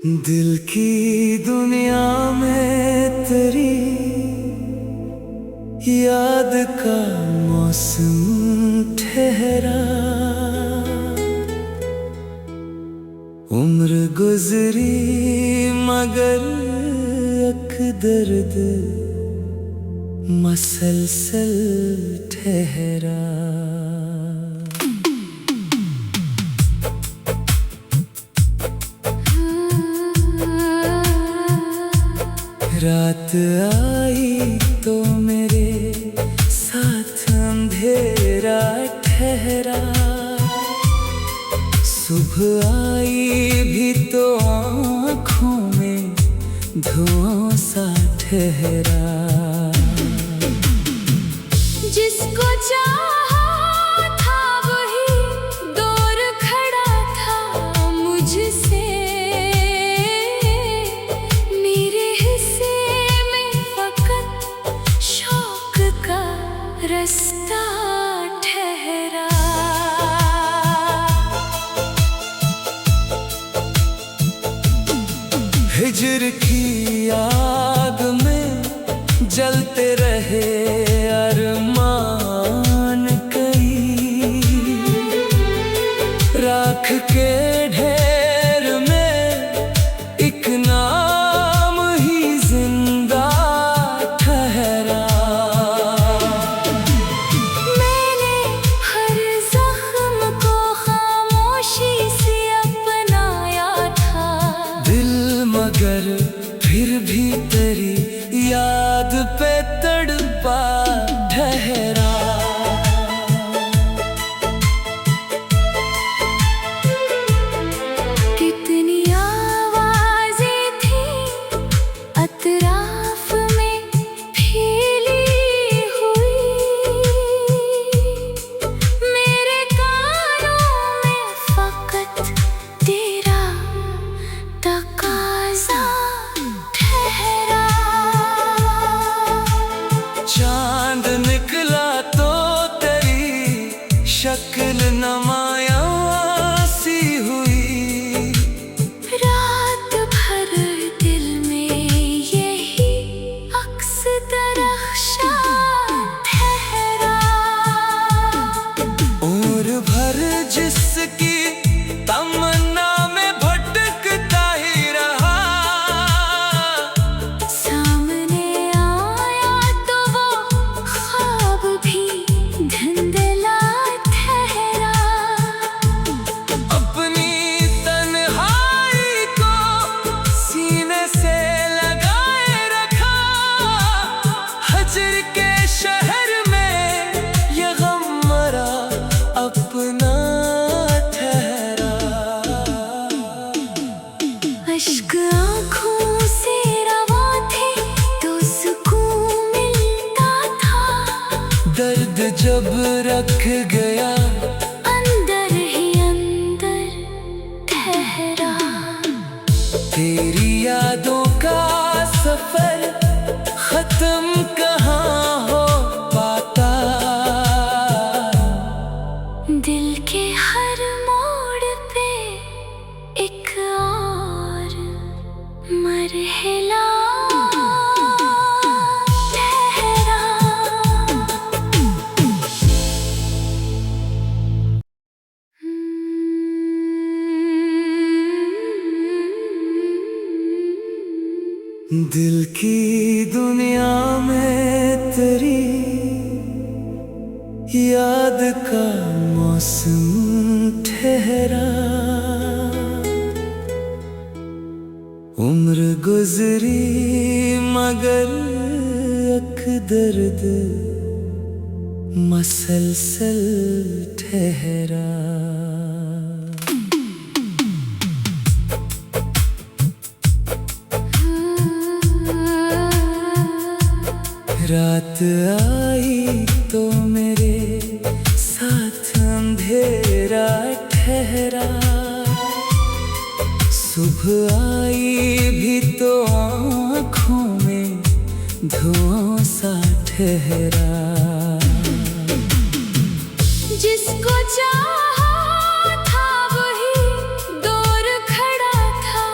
दिल की दुनिया में तेरी याद का मौसम ठहरा। उम्र गुजरी मगर एक दर्द मसलसल ठहरा। रात आई तो मेरे साथ अंधेरा ठहरा। सुबह आई भी तो आँखों में धुआं सा ठहरा। जिसको चाहा था वही दूर खड़ा था मुझसे। मेरे हिस्से में फकत शौक का रास्ता ठहरा। हिजर की आग में जलते रहे अरमान कई। राख के ढेर में एक नाम ही जिंदा ठहरा। मैंने हर जख्म को खामोशी से अपनाया था। दिल मगर फिर भी तेरी याद पे तड़पा ठहरा। कितनी आवाजें थी अतराफ में फैली हुई। मेरे कानों में फकत तेरा तकाज़ा ठहरा। चांद निकला तो तेरी शक्ल नुमायां सी हुई। रात भर दिल में यही अक्स दरख्शा ठहरा। उम्र भर जिसकी तमन्ना में भटकता ही रहा। सामने आया तो वो ख्वाब भी धुंधला ठहरा। अपनी तन्हाई को सीने से लगाए रखा। हजर के शहर में ये गम मरा अपना ठहरा। अश्क आँखों से रवा थे तो सुकून मिलता था। दर्द जब रख गया अंदर ही अंदर ठहरा। तेरी यादों का सफर खत्म कहाँ हो पाता। दिल के हर मोड़ पे एक और मरहला ठहरा। दिल की दुनिया में तेरी याद का मौसम ठहरा। उम्र गुजरी मगर एक दर्द मसलसल ठहरा। रात आई तो मेरे साथ अंधेरा ठहरा। सुबह आई भी तो आँखों में धुआं सा ठहरा। जिसको चाहा था वही दूर खड़ा था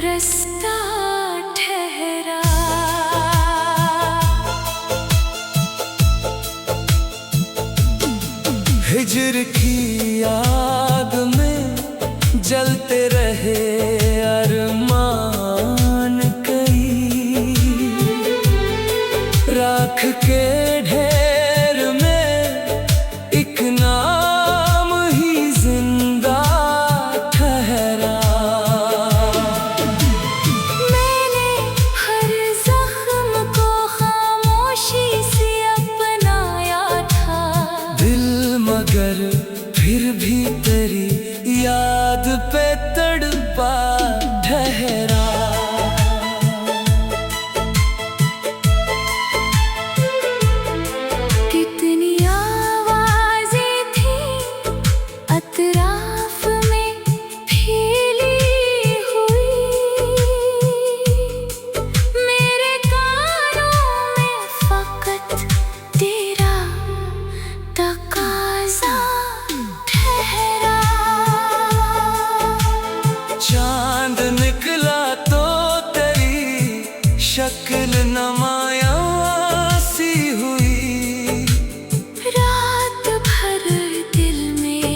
रास्ता ठहरा। हिजर की आग में जलते रहे अरमान कई, राख के ढेर में एक नाम ही जिंदा ठहरा। मैंने हर जख्म को खामोशी से अपनाया था, दिल मगर फिर भी तेरी याद पे तड़पा ठहरा। कितनी आवाजें थी अतराफ में फैली हुई, मेरे कानों में फकत तेरा तकाज़ा ठहरा। चांद निकला तो तेरी शक्ल नुमायां सी हुई, रात भर दिल में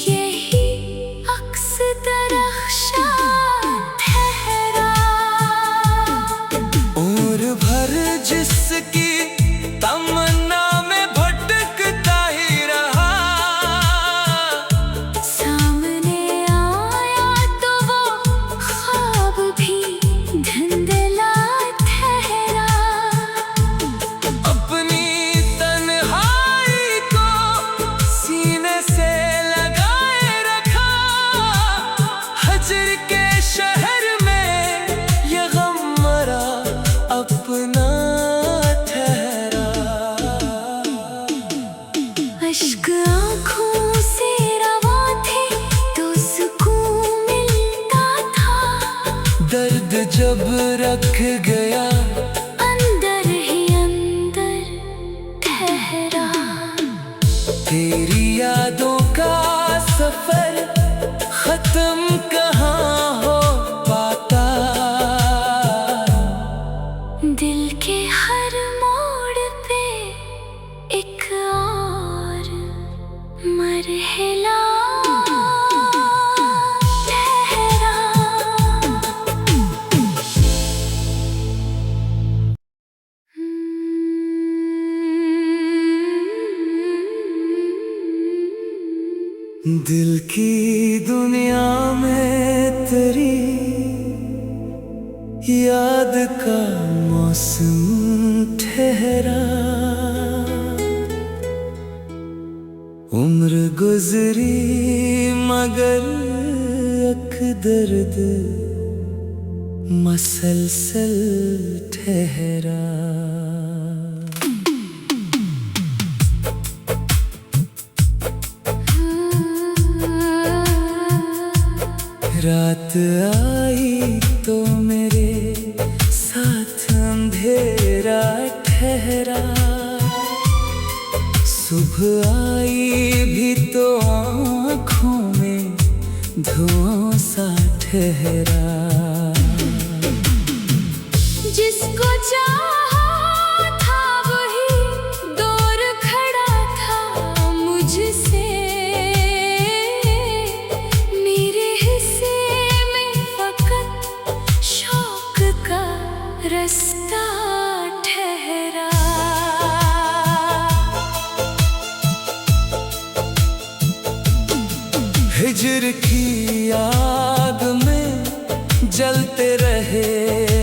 यही अक्स दरख्शा ठहरा। उम्र भर जिसकी तमन्ना में भटकता ही रहा, सामने आया तो वो ख्वाब भी धुंधला ठहरा। अपनी तन्हाई को सीने से लगाए रखा, हजर के शहर में ये गम मरा अपना ठहरा। अश्क आँखों से रवा थे तो सुकून मिलता था, दर्द जब रख गया अंदर ही अंदर ठहरा। तेरी यादों का सफर खत्म कहाँ हो पाता, दिल के हर मोड़ पे एक और मरहला ठहरा। दिल की दुनिया में तेरी याद का मौसम ठहरा। उम्र गुजरी मगर अक दर्द मसलसल ठहरा। रात आई तो मेरे साथ अंधेरा ठहरा, सुबह आई भी तो आँखों में धुआं सा ठहरा। जिसको चाहा था वही दूर खड़ा था मुझसे, मेरे हिस्से में फकत शौक का रास्ता ठहरा। हिजर की आग में जलते रहे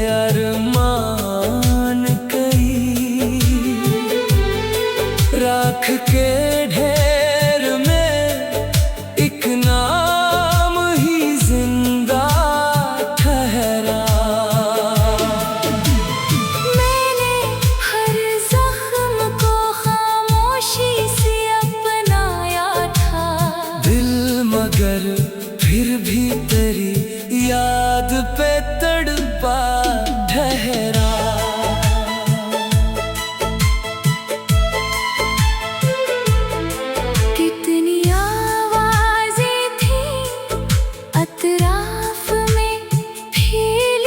अरमान कई, राख के ढेर में एक नाम ही जिंदा ठहरा। मैंने हर जख्म को खामोशी से अपनाया था, दिल मगर फिर भी तेरी याद पे तड़पा ठहरा। कितनी आवाजें थी अतराफ में फैली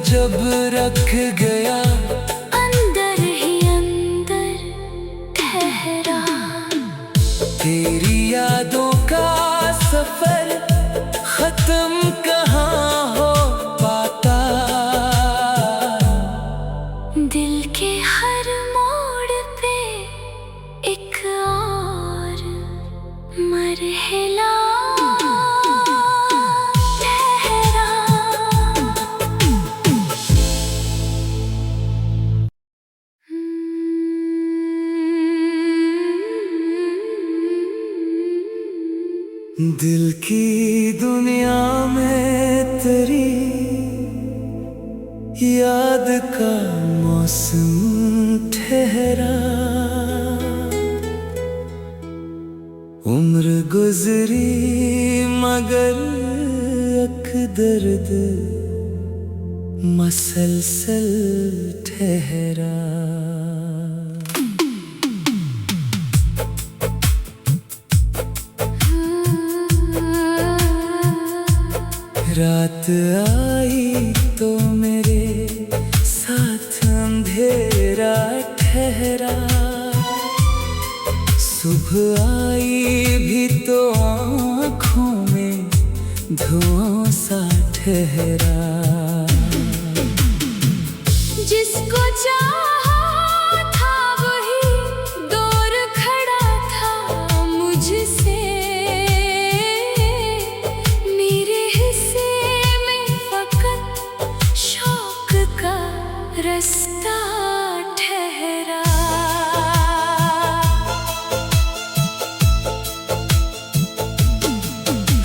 जब रख गया अंदर ही अंदर ठहरा। तेरी यादों का सफर खत्म कहाँ हो पाता। दिल के हर मोड़ पे एक और मरहला दिल की दुनिया में तेरी याद का मौसम ठहरा। उम्र गुजरी मगर एक दर्द मसलसल ठहरा। रात आई तो मेरे साथ अंधेरा ठहरा। सुबह आई भी तो आँखों में धुआं सा ठहरा। जिसको चाहा था वही दूर खड़ा था मुझसे। मेरे हिस्से में फकत शौक का रास्ता ठहरा।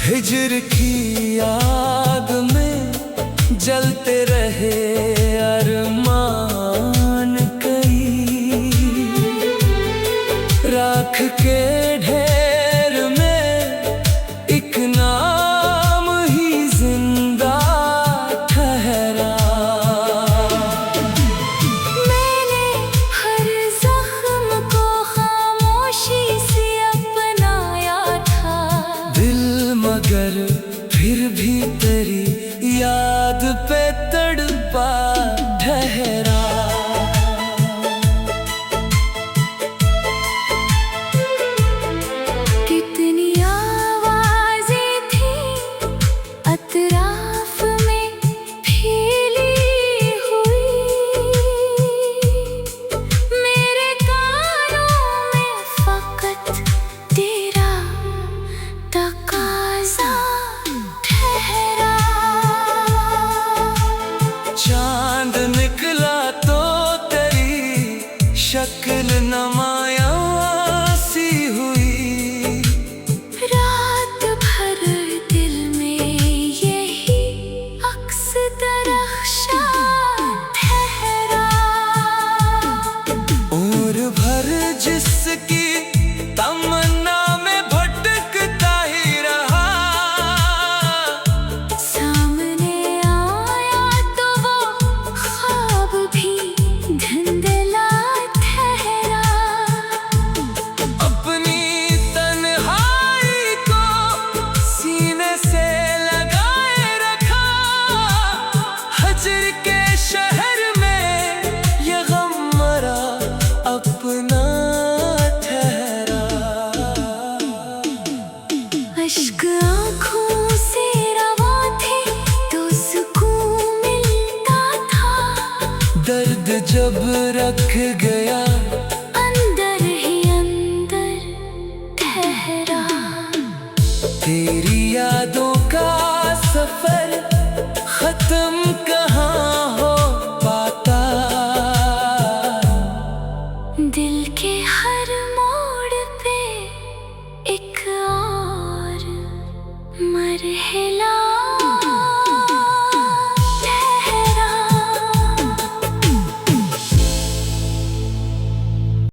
हिजर की याद में जलते रहे अरमान कई। राख के ढेर में एक नाम ही जिंदा ठहरा। मैंने हर जख्म को खामोशी से अपनाया था। दिल मगर फिर भी तेरी याद पे तड़पा ठहरा। कितनी आवाजें थी अतराफ में फैली हुई। मेरे कानों में फकत तेरा तकाज़ा ठहरा। चांद निकला तो तेरी शक्ल नुमायां सी हुई। रात भर दिल में यही अक्स दरख्शा ठहरा। उम्र भर जिसकी तमन्ना में भटकता ही रहा। सामने आया तो वो ख्वाब भी धुंधला ठहरा। अपनी तन्हाई को सीने से लगाए रखा। हजर के शहर में ये गम मरा अपना ठहरा। अश्क आँखों से रवा थे तो सुकून मिलता था। दर्द जब रख गया